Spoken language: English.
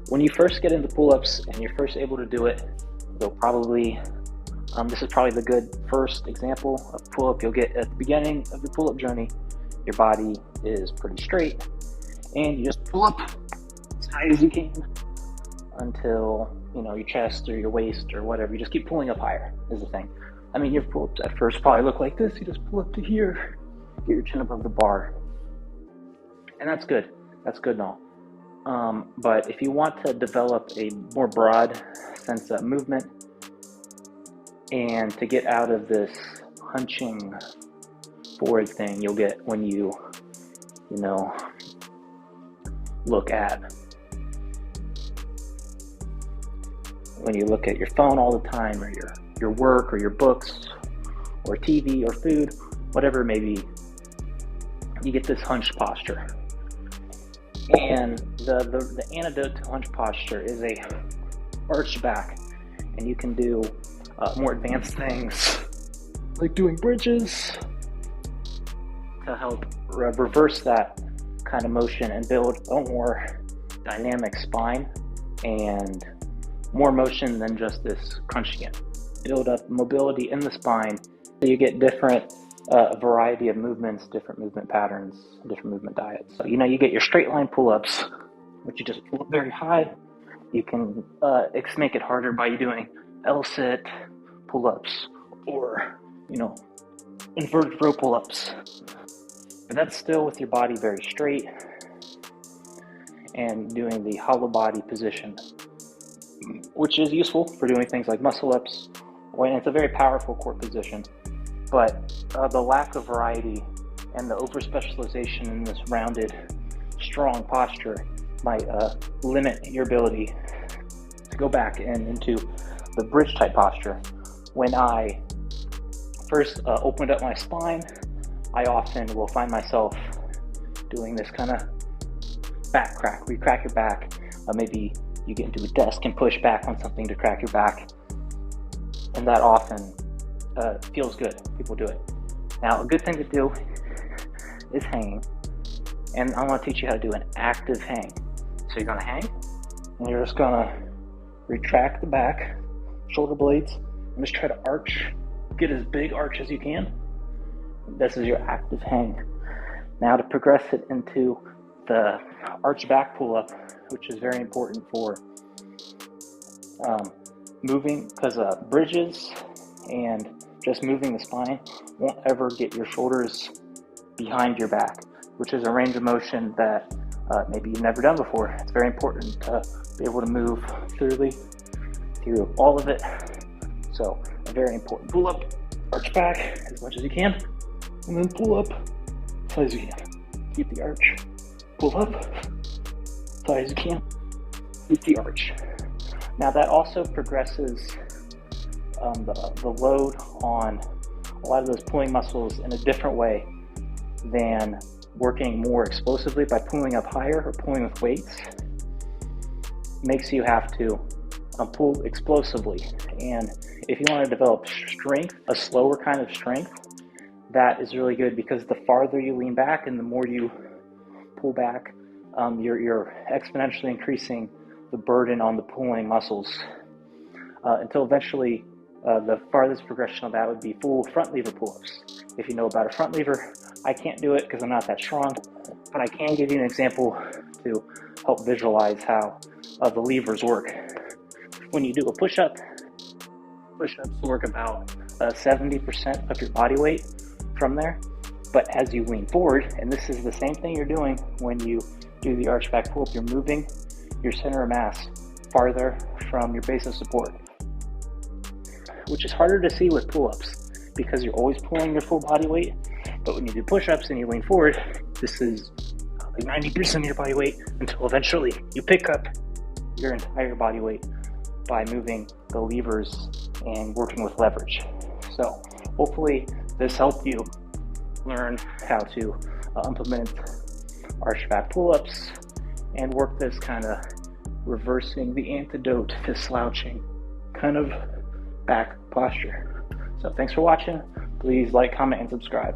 When you first get into pull-ups and you're first able to do it, you'll probably, this is probably the good first example of pull-up you'll get at the beginning of the pull-up journey. Your body is pretty straight, and you just pull up as high as you can until, your chest or your waist or whatever. You just keep pulling up higher is the thing. I mean, your pull-ups at first probably look like this. You just pull up to here, get your chin above the bar, and that's good. That's good and all. But if you want to develop a more broad sense of movement and to get out of this hunching forward thing you'll get when you look at your phone all the time, or your work or your books or TV or food, whatever it may be, you get this hunched posture. And the antidote to hunch posture is a arched back, and you can do more advanced things like doing bridges to help reverse that kind of motion and build a more dynamic spine and more motion than just this crunching it. Build up mobility in the spine so you get different variety of movements, different movement patterns, different movement diets. So, you get your straight line pull-ups, which you just pull up very high. You can make it harder by doing L-sit pull-ups or, inverted row pull-ups. But that's still with your body very straight and doing the hollow body position, which is useful for doing things like muscle-ups, and it's a very powerful core position. But the lack of variety and the over-specialization in this rounded, strong posture might limit your ability to go back into the bridge-type posture. When I first opened up my spine, I often will find myself doing this kind of back crack, where you crack your back. Maybe you get into a desk and push back on something to crack your back. And that often feels good. People do it. Now, a good thing to do is hanging. And I want to teach you how to do an active hang. So you're going to hang, and you're just going to retract the back, shoulder blades, and just try to arch. Get as big arch as you can. This is your active hang. Now to progress it into the arch back pull-up, which is very important for moving, because bridges and just moving the spine won't ever get your shoulders behind your back, which is a range of motion that maybe you've never done before. It's very important to be able to move thoroughly through all of it. So a very important pull up, arch back as much as you can, and then pull up as high as you can. Keep the arch, pull up as high as you can, keep the arch. Now that also progresses the load on a lot of those pulling muscles in a different way than working more explosively by pulling up higher or pulling with weights. Makes you have to pull explosively. And if you want to develop strength, a slower kind of strength, that is really good, because the farther you lean back and the more you pull back, you're exponentially increasing the burden on the pulling muscles until eventually the farthest progression of that would be full front lever pull-ups. If you know about a front lever, I can't do it because I'm not that strong, but I can give you an example to help visualize how the levers work. When you do a push-up, push-ups work about 70% of your body weight from there. But as you lean forward, and this is the same thing you're doing when you do the arch back pull-up, you're moving your center of mass farther from your base of support, which is harder to see with pull-ups because you're always pulling your full body weight. But when you do push-ups and you lean forward, this is like 90% of your body weight until eventually you pick up your entire body weight by moving the levers and working with leverage. So hopefully this helped you learn how to implement arch back pull-ups and work this kind of reversing the antidote to slouching kind of back posture. So thanks for watching. Please like, comment, and subscribe.